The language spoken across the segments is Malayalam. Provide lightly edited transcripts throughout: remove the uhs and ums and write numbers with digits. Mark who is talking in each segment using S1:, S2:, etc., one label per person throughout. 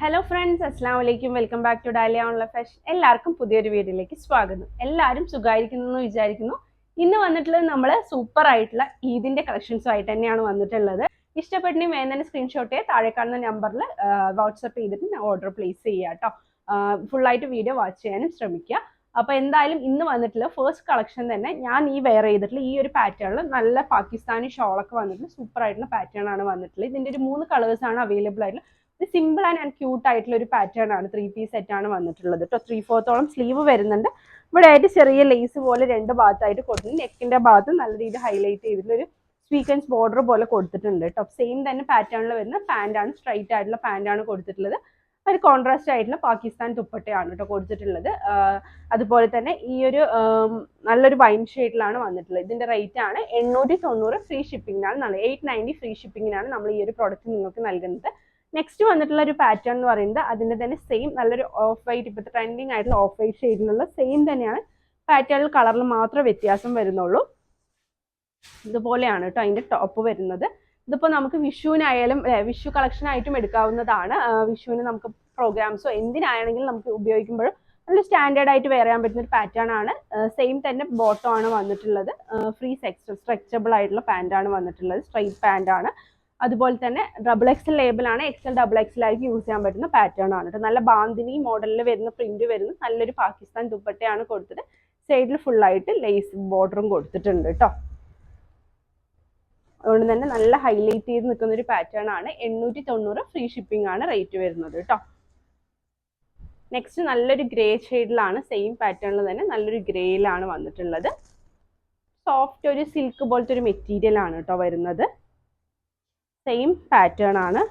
S1: ഹലോ ഫ്രണ്ട്സ്, അസ്സാം വലൈക്കും. Welcome back to Dalia online fashion. എല്ലാവർക്കും പുതിയൊരു വീഡിയോയിലേക്ക് സ്വാഗതം. എല്ലാവരും സുഖമായിരിക്കുന്നു എന്ന് വിചാരിക്കുന്നു. ഇന്ന് വന്നിട്ടുള്ളത് നമ്മൾ സൂപ്പർ ആയിട്ടുള്ള ഈദിന്റെ കളക്ഷൻസും ആയിട്ട് തന്നെയാണ് വന്നിട്ടുള്ളത്. ഇഷ്ടപ്പെട്ടെങ്കിൽ വേണമെങ്കിൽ സ്ക്രീൻഷോട്ട് ചെയ്യുക, താഴെ കാണുന്ന നമ്പറിൽ വാട്സപ്പ് ചെയ്തിട്ട് ഓർഡർ പ്ലേസ് ചെയ്യുക കേട്ടോ. ഫുള്ളായിട്ട് വീഡിയോ വാച്ച് ചെയ്യാനും ശ്രമിക്കുക. അപ്പോൾ എന്തായാലും ഇന്ന് വന്നിട്ടുള്ള ഫസ്റ്റ് കളക്ഷൻ തന്നെ ഞാൻ വെയർ ചെയ്തിട്ടുള്ള ഈ ഒരു പാറ്റേണിൽ നല്ല പാകിസ്ഥാനി ഷോളൊക്കെ വന്നിട്ടുള്ള സൂപ്പർ ആയിട്ടുള്ള പാറ്റേൺ ആണ് വന്നിട്ടുള്ളത്. ഇതിന്റെ ഒരു 3 കളേഴ്സാണ് അവൈലബിൾ ആയിട്ടുള്ളത്. സിമ്പിൾ ആൻഡ് ക്യൂട്ട് ആയിട്ടുള്ള ഒരു പാറ്റേൺ ആണ്. 3 പീസ് സെറ്റ് ആണ് വന്നിട്ടുള്ളത് കേട്ടോ. 3/4 സ്ലീവ് വരുന്നുണ്ട്. ഇവിടെ ആയിട്ട് ചെറിയ ലേസ് പോലെ 2 ഭാഗത്തായിട്ട് കൊടുത്തിട്ടുണ്ട്. നെക്കിന്റെ ഭാഗത്ത് നല്ല രീതിയിൽ ഹൈലൈറ്റ് ചെയ്തിട്ടുള്ള ഒരു സ്വീക്വൻസ് ബോർഡർ പോലെ കൊടുത്തിട്ടുണ്ട് കേട്ടോ. സെയിം തന്നെ പാറ്റേണിൽ വരുന്ന പാന്റ് ആണ്, സ്ട്രൈറ്റ് ആയിട്ടുള്ള പാന്റ് ആണ് കൊടുത്തിട്ടുള്ളത്. ഒരു കോൺട്രാസ്റ്റ് ആയിട്ടുള്ള പാകിസ്ഥാൻ ദുപ്പട്ടയാണ് കേട്ടോ കൊടുത്തിട്ടുള്ളത്. അതുപോലെ തന്നെ ഈ ഒരു നല്ലൊരു വൈൻ ഷെയ്ഡിലാണ് വന്നിട്ടുള്ളത്. ഇതിന്റെ റേറ്റ് ആണ് 890 ഫ്രീ ഷിപ്പിംഗിനാണ്. 890 ഫ്രീ ഷിപ്പിംഗിനാണ് നമ്മൾ ഈ ഒരു പ്രോഡക്റ്റ് നിങ്ങൾക്ക് നൽകുന്നത്. നെക്സ്റ്റ് വന്നിട്ടുള്ള ഒരു പാറ്റേൺ എന്ന് പറയുന്നത് അതിന്റെ തന്നെ സെയിം നല്ലൊരു ഓഫ് വൈറ്റ്, ഇപ്പോഴത്തെ ട്രെൻഡിങ് ആയിട്ടുള്ള ഓഫ് വൈറ്റ് ഷെയ്ഡിലുള്ള സെയിം തന്നെയാണ്. പാറ്റേണിൽ കളറിൽ മാത്രമേ വ്യത്യാസം വരുന്നുള്ളൂ. ഇതുപോലെയാണ് കേട്ടോ അതിന്റെ ടോപ്പ് വരുന്നത്. ഇതിപ്പോൾ നമുക്ക് വിഷുവിനായാലും വിഷു കളക്ഷൻ ആയിട്ടും എടുക്കാവുന്നതാണ്. വിഷുവിന് നമുക്ക് പ്രോഗ്രാംസോ എന്തിനാണെങ്കിലും നമുക്ക് ഉപയോഗിക്കുമ്പോഴും നല്ല സ്റ്റാൻഡേർഡ് ആയിട്ട് വെയർ ചെയ്യാൻ പറ്റുന്ന ഒരു പാറ്റേൺ ആണ്. സെയിം തന്നെ ബോട്ടം ആണ് വന്നിട്ടുള്ളത്. ഫ്രീ സ്ട്രെച്ചബിൾ ആയിട്ടുള്ള പാന്റ് ആണ് വന്നിട്ടുള്ളത്. സ്ട്രൈറ്റ് പാന്റ് ആണ്. അതുപോലെ തന്നെ XXL ലേബിളാണ്. XL XXL ആയിട്ട് യൂസ് ചെയ്യാൻ പറ്റുന്ന പാറ്റേൺ ആണ് കേട്ടോ. നല്ല ബാന്തിനി മോഡലിൽ വരുന്ന പ്രിന്റ് വരുന്ന നല്ലൊരു പാകിസ്ഥാൻ ദുപ്പട്ടയാണ് കൊടുത്തത്. സൈഡിൽ ഫുള്ളായിട്ട് ലേസ് ബോർഡറും കൊടുത്തിട്ടുണ്ട് കേട്ടോ. അതുകൊണ്ട് തന്നെ നല്ല ഹൈലൈറ്റ് ചെയ്ത് നിൽക്കുന്ന ഒരു പാറ്റേൺ ആണ്. 890 ഫ്രീ ഷിപ്പിംഗ് ആണ് റേറ്റ് വരുന്നത് കേട്ടോ. നെക്സ്റ്റ് നല്ലൊരു ഗ്രേ ഷെയ്ഡിലാണ്, സെയിം പാറ്റേണിൽ തന്നെ നല്ലൊരു ഗ്രേയിലാണ് വന്നിട്ടുള്ളത്. സോഫ്റ്റ് ഒരു സിൽക്ക് പോലത്തെ ഒരു മെറ്റീരിയൽ ആണ് കേട്ടോ വരുന്നത്. സെയിം പാറ്റേൺ ആണ്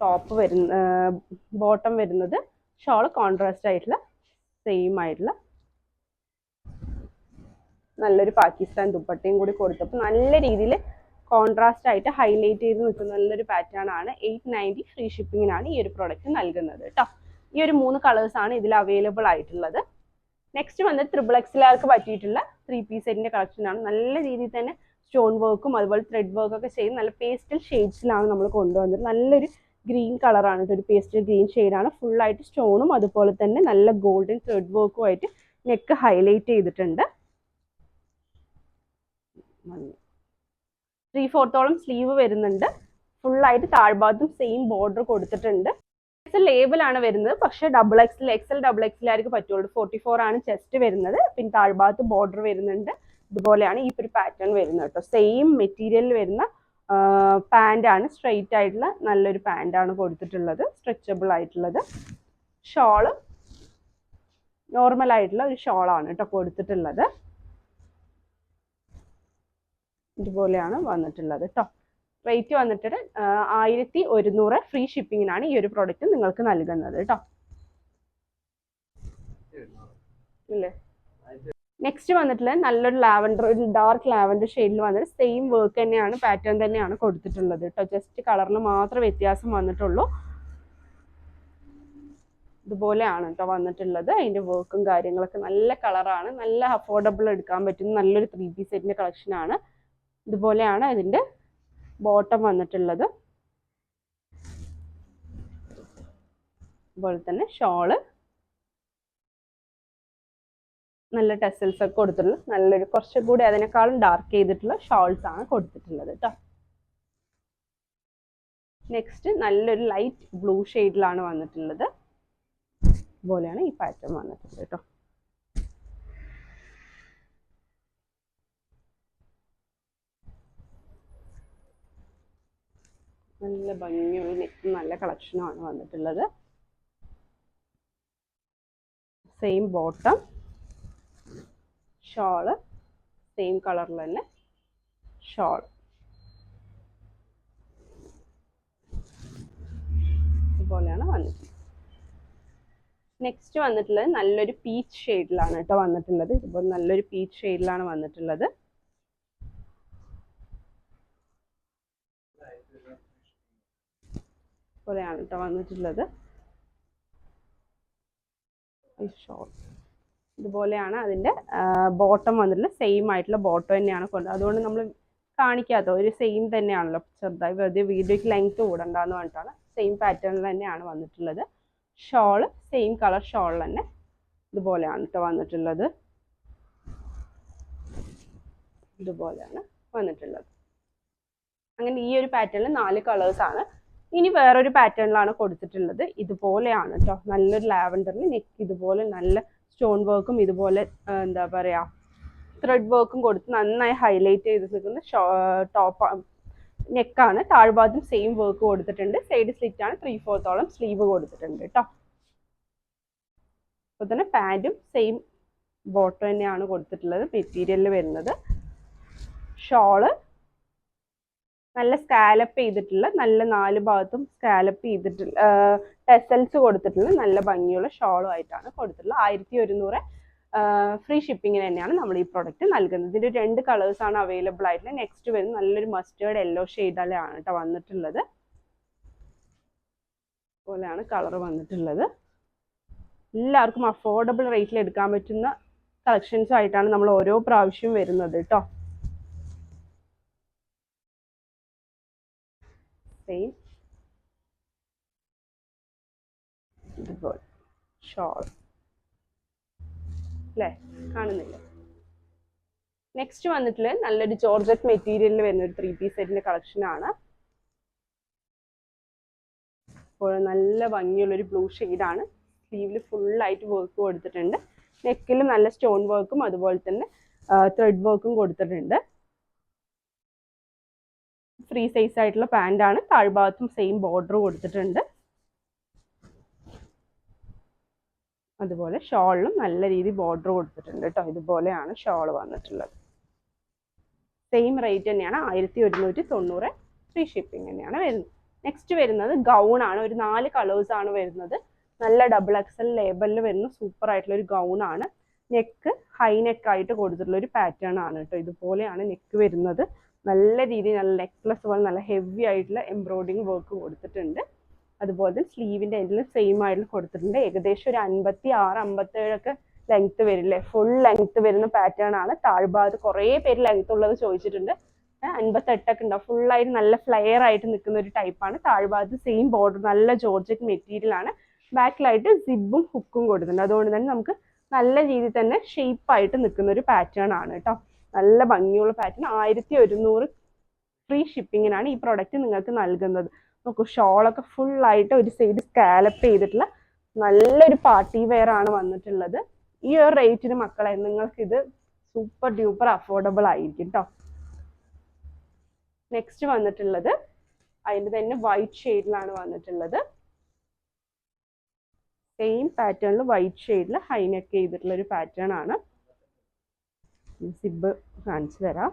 S1: ടോപ്പ് വരുന്ന, ബോട്ടം വരുന്നത്. ഷോൾ കോൺട്രാസ്റ്റ് ആയിട്ടുള്ള സെയിം ആയിട്ടുള്ള നല്ലൊരു പാകിസ്ഥാൻ ദുപ്പട്ടയും കൂടി കൊടുത്തപ്പോൾ നല്ല രീതിയിൽ കോൺട്രാസ്റ്റ് ആയിട്ട് ഹൈലൈറ്റ് ചെയ്ത് നിൽക്കുന്ന നല്ലൊരു പാറ്റേൺ ആണ്. 890 ഫ്രീ ഷിപ്പിങ്ങിനാണ് ഈ ഒരു പ്രോഡക്റ്റ് നൽകുന്നത് കേട്ടോ. ഈ ഒരു 3 കളേഴ്സ് ആണ് ഇതിൽ അവൈലബിൾ ആയിട്ടുള്ളത്. നെക്സ്റ്റ് വന്ന് XXLകാർക്ക് പറ്റിയിട്ടുള്ള 3 പീസ് സെറ്റിന്റെ കളക്ഷൻ ആണ്. നല്ല രീതിയിൽ തന്നെ സ്റ്റോൺ വർക്കും അതുപോലെ ത്രെഡ് വർക്കും ഒക്കെ ചെയ്ത് നല്ല പേസ്റ്റൽ ഷെയ്ഡ്സിലാണ് നമ്മൾ കൊണ്ടുവന്നത്. നല്ലൊരു ഗ്രീൻ കളറാണ്, ഒരു പേസ്റ്റൽ ഗ്രീൻ ഷെയ്ഡാണ്. ഫുള്ളായിട്ട് സ്റ്റോണും അതുപോലെ തന്നെ നല്ല ഗോൾഡൻ ത്രെഡ് വർക്കും ആയിട്ട് നെക്ക് ഹൈലൈറ്റ് ചെയ്തിട്ടുണ്ട്. 3/4 സ്ലീവ് വരുന്നുണ്ട്. ഫുള്ളായിട്ട് താഴ്ഭാഗത്തും സെയിം ബോർഡർ കൊടുത്തിട്ടുണ്ട്. ലേബിളാണ് വരുന്നത്, പക്ഷേ XL XXLകാർക്ക് പറ്റുള്ളൂ. 44 ആണ് ചെസ്റ്റ് വരുന്നത്. പിന്നെ താഴ്ഭാഗത്ത് ബോർഡർ വരുന്നുണ്ട്. ഇതുപോലെയാണ് ഈ ഒരു പാറ്റേൺ വരുന്നത് കേട്ടോ. സെയിം മെറ്റീരിയലിൽ വരുന്ന പാന്റ് ആണ്. സ്ട്രെയിറ്റ് ആയിട്ടുള്ള നല്ലൊരു പാന്റ് ആണ് കൊടുത്തിട്ടുള്ളത്, സ്ട്രെച്ചബിൾ ആയിട്ടുള്ളത്. ഷോള് നോർമൽ ആയിട്ടുള്ള ഒരു ഷോളാണ് കേട്ടോ കൊടുത്തിട്ടുള്ളത്. ഇതുപോലെയാണ് വന്നിട്ടുള്ളത് കേട്ടോ. റേറ്റ് വന്നിട്ട് 1100 ഫ്രീ ഷിപ്പിങ്ങിനാണ് ഈ ഒരു പ്രോഡക്റ്റ് നിങ്ങൾക്ക് നൽകുന്നത് കേട്ടോ. ഇല്ലേ, നെക്സ്റ്റ് വന്നിട്ടുള്ളത് നല്ലൊരു ലാവൻഡർ, ഒരു ഡാർക്ക് ലാവൻഡർ ഷെയ്ഡിൽ വന്നിട്ട് സെയിം വർക്ക് തന്നെയാണ്, പാറ്റേൺ തന്നെയാണ് കൊടുത്തിട്ടുള്ളത് കേട്ടോ. ജസ്റ്റ് കളറിൽ മാത്രമേ വ്യത്യാസം വന്നിട്ടുള്ളൂ. ഇതുപോലെയാണ് കേട്ടോ വന്നിട്ടുള്ളത്. അതിന്റെ വർക്കും കാര്യങ്ങളൊക്കെ നല്ല കളറാണ്. നല്ല അഫോർഡബിൾ എടുക്കാൻ പറ്റുന്ന നല്ലൊരു 3 പീസ് സെറ്റിന്റെ കളക്ഷൻ ആണ്. ഇതുപോലെയാണ് ഇതിന്റെ ബോട്ടം വന്നിട്ടുള്ളത്. അതുപോലെ തന്നെ ഷോള് നല്ല ടെസൽസ് ഒക്കെ കൊടുത്തിട്ടുള്ള നല്ലൊരു കുറച്ചുകൂടി അതിനേക്കാളും ഡാർക്ക് ചെയ്തിട്ടുള്ള ഷോൾസ് ആണ് കൊടുത്തിട്ടുള്ളത് കേട്ടോ. നെക്സ്റ്റ് നല്ലൊരു ലൈറ്റ് ബ്ലൂ ഷെയ്ഡിലാണ് വന്നിട്ടുള്ളത്. ഇതുപോലെയാണ് ഈ പാറ്റേൺ വന്നിട്ടുള്ളത് കേട്ടോ. നല്ല ഭംഗിയുള്ള നെക്ക്, നല്ല കളക്ഷനുമാണ് വന്നിട്ടുള്ളത്. സെയിം ബോട്ടം, ഷോള് സെയിം കളറിൽ തന്നെ ഷോൾ. ഇതുപോലെയാണ് വന്നിട്ടുള്ളത്. നെക്സ്റ്റ് വന്നിട്ടുള്ളത് നല്ലൊരു പീച്ച് ഷെയ്ഡിലാണ് കേട്ടോ വന്നിട്ടുള്ളത്. ഇതുപോലെ നല്ലൊരു പീച്ച് ഷെയ്ഡിലാണ് വന്നിട്ടുള്ളത്. ഇതുപോലെയാണ് കേട്ടോ വന്നിട്ടുള്ളത്. ഇതുപോലെയാണ് അതിന്റെ ബോട്ടം വന്നിട്ടുള്ളത്. സെയിം ആയിട്ടുള്ള ബോട്ടം തന്നെയാണ് കൊണ്ടുവന്നത്. അതുകൊണ്ട് നമ്മൾ കാണിക്കാത്ത ഒരു സെയിം തന്നെയാണല്ലോ, ചെറുതായി വെറുതെ വീഡിയോയ്ക്ക് ലെങ്ത് കൂടണ്ടെന്ന് പറഞ്ഞിട്ടാണ് സെയിം പാറ്റേണിൽ തന്നെയാണ് വന്നിട്ടുള്ളത്. ഷോള് സെയിം കളർ ഷോൾ തന്നെ ഇതുപോലെയാണ് കേട്ടോ വന്നിട്ടുള്ളത്. ഇതുപോലെയാണ് വന്നിട്ടുള്ളത്. അങ്ങനെ ഈ ഒരു പാറ്റേണിൽ 4 കളേഴ്സാണ്. ഇനി വേറൊരു പാറ്റേണിലാണ് കൊടുത്തിട്ടുള്ളത്. ഇതുപോലെയാണ് കേട്ടോ, നല്ലൊരു ലാവൻഡറിൽ നെക്ക് ഇതുപോലെ നല്ല സ്റ്റോൺ വർക്കും ഇതുപോലെ എന്താ പറയുക ത്രെഡ് വർക്കും കൊടുത്ത് നന്നായി ഹൈലൈറ്റ് ചെയ്ത് നിൽക്കുന്ന ടോപ്പ് നെക്കാണ്. താഴ്ഭാഗത്തും സെയിം വർക്ക് കൊടുത്തിട്ടുണ്ട്. സൈഡ് സ്ലിറ്റ് ആണ്. 3/4 സ്ലീവ് കൊടുത്തിട്ടുണ്ട് കേട്ടോ. അപ്പോൾ തന്നെ പാൻറ്റും സെയിം ബോട്ടം തന്നെയാണ് കൊടുത്തിട്ടുള്ളത് മെറ്റീരിയലിൽ വരുന്നത്. ഷോള് നല്ല സ്കാലപ്പ് ചെയ്തിട്ടുള്ള, നല്ല 4 ഭാഗത്തും സ്കാലപ്പ് ചെയ്തിട്ടുള്ള ടെസൽസ് കൊടുത്തിട്ടുള്ള നല്ല ഭംഗിയുള്ള ഷോളും ആയിട്ടാണ് കൊടുത്തിട്ടുള്ളത്. 1100 ഫ്രീ ഷിപ്പിങ്ങിന് തന്നെയാണ് നമ്മൾ ഈ പ്രൊഡക്റ്റ് നൽകുന്നത്. ഇതിൻ്റെ 2 കളേഴ്സാണ് അവൈലബിൾ ആയിട്ടുള്ളത്. നെക്സ്റ്റ് വരുന്നത് നല്ലൊരു മസ്റ്റേർഡ് യെല്ലോ ഷെയ്ഡിലാണ് കേട്ടോ വന്നിട്ടുള്ളത്. പോലെയാണ് കളർ വന്നിട്ടുള്ളത്. എല്ലാവർക്കും അഫോർഡബിൾ റേറ്റിൽ എടുക്കാൻ പറ്റുന്ന കളക്ഷൻസ് ആയിട്ടാണ് നമ്മൾ ഓരോ പ്രാവശ്യവും വരുന്നത് കേട്ടോ. സെയിം ഇതുപോലെ ഷോൾ അല്ലേ, കാണുന്നില്ല. നെക്സ്റ്റ് വന്നിട്ടുള്ളത് നല്ലൊരു ജോർജറ്റ് മെറ്റീരിയലിൽ വരുന്ന ഒരു 3 പീസ് സെറ്റിന്റെ കളക്ഷനാണ്. അപ്പോൾ നല്ല ഭംഗിയുള്ളൊരു ബ്ലൂ ഷെയ്ഡാണ്. സ്ലീവിൽ ഫുള്ളായിട്ട് വർക്ക് കൊടുത്തിട്ടുണ്ട്. നെക്കിലും നല്ല സ്റ്റോൺ വർക്കും അതുപോലെ തന്നെ ത്രെഡ് വർക്കും കൊടുത്തിട്ടുണ്ട്. ഫ്രീ സൈസ് ആയിട്ടുള്ള പാൻ്റാണ്. താഴ്ഭാഗത്തും സെയിം ബോർഡർ കൊടുത്തിട്ടുണ്ട്. അതുപോലെ ഷോളിലും നല്ല രീതിയിൽ ബോർഡർ കൊടുത്തിട്ടുണ്ട് കേട്ടോ. ഇതുപോലെയാണ് ഷോൾ വന്നിട്ടുള്ളത്. സെയിം റേറ്റ് തന്നെയാണ്, 1190 ഫ്രീ ഷിപ്പിംഗ് തന്നെയാണ് വരുന്നത്. നെക്സ്റ്റ് വരുന്നത് ഗൗൺ ആണ്. ഒരു 4 കളേഴ്സ് ആണ് വരുന്നത്. നല്ല ഡബിൾ എക്സൽ ലേബലിൽ വരുന്ന സൂപ്പർ ആയിട്ടുള്ള ഒരു ഗൗൺ ആണ്. നെക്ക് ഹൈ നെക്ക് ആയിട്ട് കൊടുത്തിട്ടുള്ള ഒരു പാറ്റേൺ ആണ് കേട്ടോ. ഇതുപോലെയാണ് നെക്ക് വരുന്നത്. നല്ല രീതിയിൽ നല്ല നെക്ലസ് പോലെ നല്ല ഹെവി ആയിട്ടുള്ള എംബ്രോയിഡിങ് വർക്ക് കൊടുത്തിട്ടുണ്ട്. അതുപോലെ തന്നെ സ്ലീവിൻ്റെ എൻഡിൽ സെയിം ആയിട്ട് കൊടുത്തിട്ടുണ്ട്. ഏകദേശം ഒരു 56-57 ലെങ്ത്ത് വരില്ലേ, ഫുൾ ലെങ്ത്ത് വരുന്ന പാറ്റേൺ ആണ്. താഴ്ഭാഗത്ത് കുറേ പേര് ലെങ്ത്ത് ഉള്ളത് ചോദിച്ചിട്ടുണ്ട്. 58 ഉണ്ടാവും. ഫുള്ളായിട്ട് നല്ല ഫ്ലെയർ ആയിട്ട് നിൽക്കുന്ന ഒരു ടൈപ്പാണ്. താഴ്ഭാഗത്ത് സെയിം ബോർഡർ നല്ല ജോർജറ്റ് മെറ്റീരിയൽ ആണ്. ബാക്കിലായിട്ട് സിബും ഹുക്കും കൊടുത്തിട്ടുണ്ട്. അതുകൊണ്ട് തന്നെ നമുക്ക് നല്ല രീതിയിൽ തന്നെ ഷേപ്പായിട്ട് നിൽക്കുന്ന ഒരു പാറ്റേൺ ആണ് കേട്ടോ. നല്ല ഭംഗിയുള്ള പാറ്റേൺ. 1100 ഫ്രീ ഷിപ്പിങ്ങിനാണ് ഈ പ്രൊഡക്റ്റ് നിങ്ങൾക്ക് നൽകുന്നത്. നോക്കൂ, ഷോളൊക്കെ ഫുള്ളായിട്ട് ഒരു സൈഡ് സ്കാലപ്പ് ചെയ്തിട്ടുള്ള നല്ലൊരു പാർട്ടി വെയർ ആണ് വന്നിട്ടുള്ളത്. ഈ ഒരു റേറ്റിന് മക്കളെ നിങ്ങൾക്കിത് സൂപ്പർ ഡ്യൂപ്പർ അഫോർഡബിൾ ആയിരിക്കും കേട്ടോ. നെക്സ്റ്റ് വന്നിട്ടുള്ളത് അതിൻ്റെ തന്നെ വൈറ്റ് ഷെയ്ഡിലാണ് വന്നിട്ടുള്ളത്. സെയിം പാറ്റേണിൽ വൈറ്റ് ഷെയ്ഡിൽ ഹൈ നെക്ക് ചെയ്തിട്ടുള്ള ഒരു പാറ്റേൺ ആണ്. സിബ് കാണിച്ചു തരാം.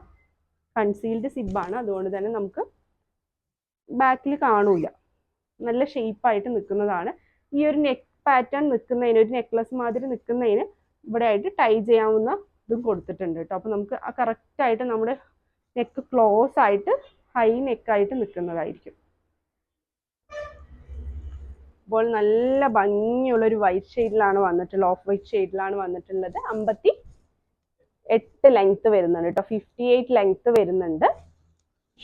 S1: കൺസീൽഡ് സിബാണ്. അതുകൊണ്ട് തന്നെ നമുക്ക് ബാക്കിൽ കാണൂല, നല്ല ഷേപ്പായിട്ട് നിൽക്കുന്നതാണ്. ഈ ഒരു നെക്ക് പാറ്റേൺ നിൽക്കുന്നതിന്, ഒരു നെക്ലസ് മാതിരി നിൽക്കുന്നതിന് ഇവിടെ ആയിട്ട് ടൈ ചെയ്യാവുന്ന ഇതും കൊടുത്തിട്ടുണ്ട് കേട്ടോ. അപ്പോൾ നമുക്ക് ആ കറക്റ്റായിട്ട് നമ്മുടെ നെക്ക് ക്ലോസ് ആയിട്ട് ഹൈ നെക്കായിട്ട് നിൽക്കുന്നതായിരിക്കും. അപ്പോൾ നല്ല ഭംഗിയുള്ളൊരു വൈറ്റ് ഷെയ്ഡിലാണ് വന്നിട്ടുള്ളത്. ഓഫ് വൈറ്റ് ഷെയ്ഡിലാണ് വന്നിട്ടുള്ളത്. 58 ലെങ്ത്ത് വരുന്നുണ്ട് കേട്ടോ. 58 ലെങ്ത്ത് വരുന്നുണ്ട്.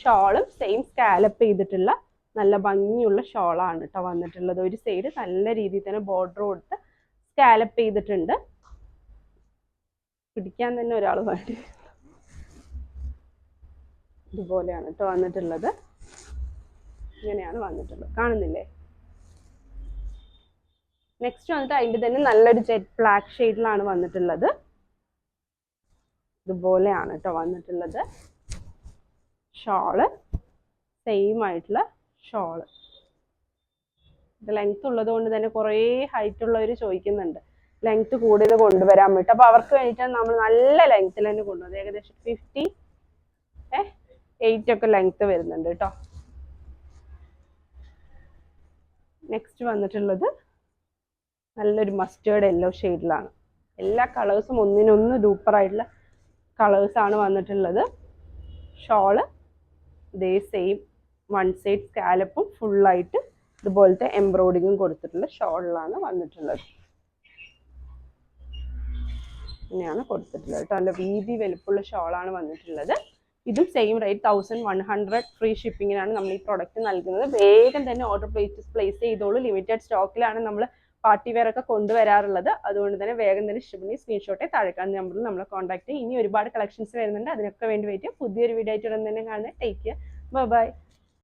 S1: ഷോളും സെയിം സ്കാലപ്പ് ചെയ്തിട്ടുള്ള നല്ല ഭംഗിയുള്ള ഷോളാണ് കേട്ടോ വന്നിട്ടുള്ളത്. ഒരു സൈഡ് നല്ല രീതിയിൽ തന്നെ ബോർഡർ കൊടുത്ത് സ്കാലപ്പ് ചെയ്തിട്ടുണ്ട്. പിടിക്കാൻ തന്നെ ഒരാൾ വേണ്ടി. ഇതുപോലെയാണ് കേട്ടോ വന്നിട്ടുള്ളത്. ഇങ്ങനെയാണ് വന്നിട്ടുള്ളത്, കാണുന്നില്ലേ? നെക്സ്റ്റ് വന്നിട്ട് അതിൻ്റെ തന്നെ നല്ലൊരു ജെറ്റ് ബ്ലാക്ക് ഷെയ്ഡിലാണ് വന്നിട്ടുള്ളത്. ഇതുപോലെയാണ് കേട്ടോ വന്നിട്ടുള്ളത്. ഷോള് സെയിം ആയിട്ടുള്ള ഷോള്. ഇത് ലെങ്ത് ഉള്ളത് കൊണ്ട് തന്നെ കുറേ ഹൈറ്റ് ഉള്ളവർ ചോദിക്കുന്നുണ്ട് ലെങ്ത് കൂടുതൽ കൊണ്ടുവരാൻ വേണ്ടിയിട്ട്. അപ്പോൾ അവർക്ക് വേണ്ടിയിട്ടാണ് നമ്മൾ നല്ല ലെങ്ത്തിൽ തന്നെ കൊണ്ടുവന്നത്. ഏകദേശം 58 ഒക്കെ ലെങ്ത് വരുന്നുണ്ട് കേട്ടോ. നെക്സ്റ്റ് വന്നിട്ടുള്ളത് നല്ലൊരു മസ്റ്റേർഡ് യെല്ലോ ഷെയ്ഡിലാണ്. എല്ലാ കളേഴ്സും ഒന്നിനൊന്ന് ഡൂപ്പറായിട്ടുള്ള കളേഴ്സാണ് വന്നിട്ടുള്ളത്. ഷോള് ഇതേ സെയിം വൺ സൈഡ് സ്കാലപ്പും ഫുള്ളായിട്ട് ഇതുപോലത്തെ എംബ്രോയിഡിങ്ങും കൊടുത്തിട്ടുള്ള ഷോളിലാണ് വന്നിട്ടുള്ളത്. ഇങ്ങനെയാണ് കൊടുത്തിട്ടുള്ളത് കേട്ടോ. നല്ല വീതി വലുപ്പമുള്ള ഷോളാണ് വന്നിട്ടുള്ളത്. ഇതും സെയിം റേറ്റ് 1100 ഫ്രീ ഷിപ്പിങ്ങിനാണ് നമ്മൾ ഈ പ്രോഡക്റ്റ് നൽകുന്നത്. വേഗം തന്നെ ഓർഡർ പ്ലേസ് ചെയ്തോളൂ. ലിമിറ്റഡ് സ്റ്റോക്കിലാണ് നമ്മൾ പാർട്ടി വെയർ ഒക്കെ കൊണ്ടുവരാറുള്ളത്. അതുകൊണ്ട് തന്നെ വേഗം തന്നെ ഇഷ്ടപ്പെടുന്ന സ്ക്രീൻഷോട്ടെ താഴെക്കാണ് നമ്പറിൽ നമ്മളെ കോൺടാക്ട് ചെയ്യും. ഇനി ഒരുപാട് കളക്ഷൻസ് വരുന്നുണ്ട്, അതിനൊക്കെ വേണ്ടി വെയിറ്റ് ചെയ്യാം. പുതിയൊരു വീഡിയോ ആയിട്ട് ഉടൻ തന്നെ കാണുന്നത്. Take care, by.